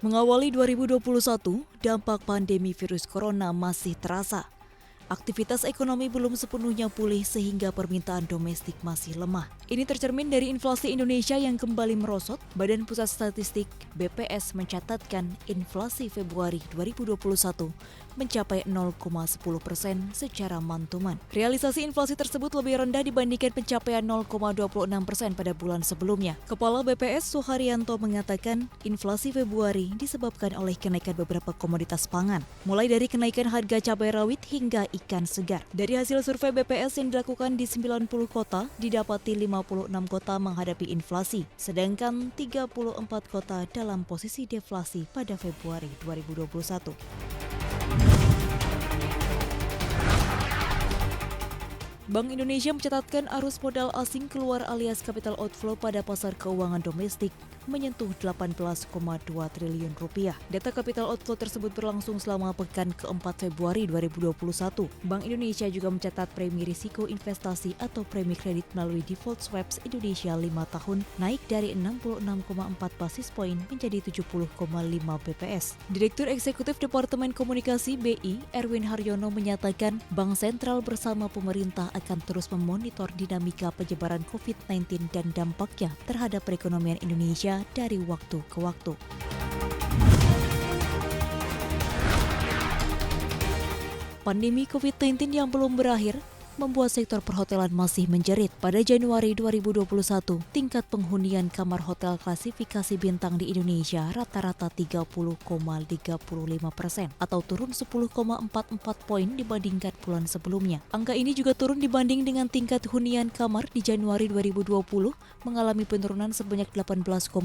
Mengawali 2021, dampak pandemi virus corona masih terasa. Aktivitas ekonomi belum sepenuhnya pulih sehingga permintaan domestik masih lemah. Ini tercermin dari inflasi Indonesia yang kembali merosot. Badan Pusat Statistik (BPS) mencatatkan inflasi Februari 2021 mencapai 0,10% secara month-to-month. Realisasi inflasi tersebut lebih rendah dibandingkan pencapaian 0,26% pada bulan sebelumnya. Kepala BPS Suharyanto mengatakan inflasi Februari disebabkan oleh kenaikan beberapa komoditas pangan, mulai dari kenaikan harga cabai rawit hingga ikan segar. Dari hasil survei BPS yang dilakukan di 90 kota, didapati 56 kota menghadapi inflasi, sedangkan 34 kota dalam posisi deflasi pada Februari 2021. Bank Indonesia mencatatkan arus modal asing keluar alias capital outflow pada pasar keuangan domestik menyentuh 18,2 triliun rupiah. Data capital outflow tersebut berlangsung selama pekan keempat Februari 2021. Bank Indonesia juga mencatat premi risiko investasi atau premi kredit melalui default swaps Indonesia 5 tahun naik dari 66,4 basis poin menjadi 70,5 bps. Direktur Eksekutif Departemen Komunikasi BI, Erwin Haryono menyatakan Bank Sentral bersama pemerintah akan terus memonitor dinamika penyebaran COVID-19 dan dampaknya terhadap perekonomian Indonesia dari waktu ke waktu. Pandemi COVID-19 yang belum berakhir membuat sektor perhotelan masih menjerit. Pada Januari 2021, tingkat penghunian kamar hotel klasifikasi bintang di Indonesia rata-rata 30,35% atau turun 10,44 poin dibandingkan bulan sebelumnya. Angka ini juga turun dibanding dengan tingkat hunian kamar di Januari 2020 mengalami penurunan sebanyak 18,22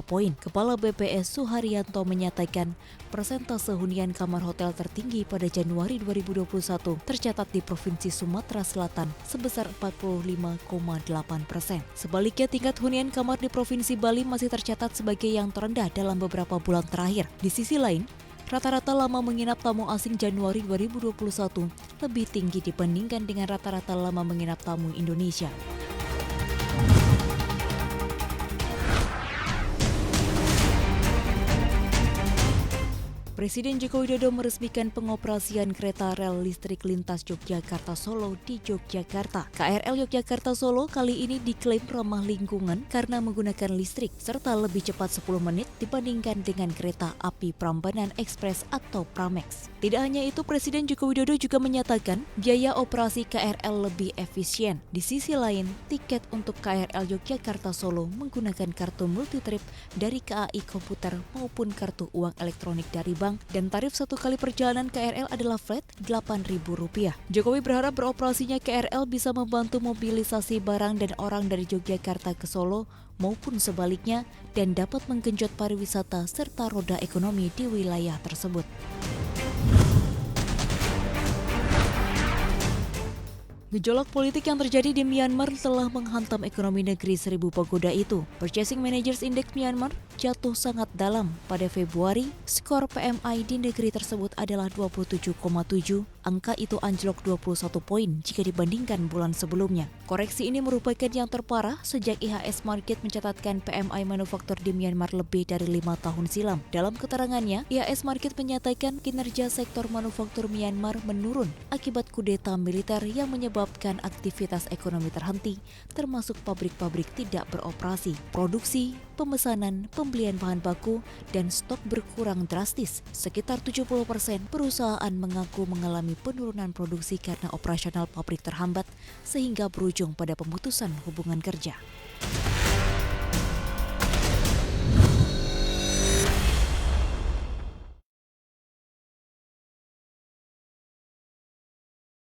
poin. Kepala BPS Suharyanto menyatakan persentase hunian kamar hotel tertinggi pada Januari 2021 tercatat di Provinsi Sumatera Selatan sebesar 45,8%. Sebaliknya, tingkat hunian kamar di Provinsi Bali masih tercatat sebagai yang terendah dalam beberapa bulan terakhir. Di sisi lain, rata-rata lama menginap tamu asing Januari 2021 lebih tinggi dibandingkan dengan rata-rata lama menginap tamu Indonesia. Presiden Joko Widodo meresmikan pengoperasian kereta rel listrik lintas Yogyakarta-Solo di Yogyakarta. KRL Yogyakarta-Solo kali ini diklaim ramah lingkungan karena menggunakan listrik serta lebih cepat 10 menit dibandingkan dengan kereta api Prambanan Express atau Pramex. Tidak hanya itu, Presiden Joko Widodo juga menyatakan biaya operasi KRL lebih efisien. Di sisi lain, tiket untuk KRL Yogyakarta-Solo menggunakan kartu multitrip dari KAI Komputer maupun kartu uang elektronik dari bank, dan tarif satu kali perjalanan KRL adalah flat Rp8.000. Jokowi berharap beroperasinya KRL bisa membantu mobilisasi barang dan orang dari Yogyakarta ke Solo maupun sebaliknya dan dapat menggenjot pariwisata serta roda ekonomi di wilayah tersebut. Gejolak politik yang terjadi di Myanmar telah menghantam ekonomi negeri seribu pagoda itu. Purchasing Managers Index Myanmar jatuh sangat dalam. Pada Februari, skor PMI di negeri tersebut adalah 27,7. Angka itu anjlok 21 poin jika dibandingkan bulan sebelumnya. Koreksi ini merupakan yang terparah sejak IHS Markit mencatatkan PMI manufaktur di Myanmar lebih dari 5 tahun silam. Dalam keterangannya, IHS Markit menyatakan kinerja sektor manufaktur Myanmar menurun akibat kudeta militer yang menyebabkan aktivitas ekonomi terhenti, termasuk pabrik-pabrik tidak beroperasi. Produksi, pemesanan, pembelian bahan baku, dan stok berkurang drastis. Sekitar 70% perusahaan mengaku mengalami penurunan produksi karena operasional pabrik terhambat, sehingga berujung pada pemutusan hubungan kerja.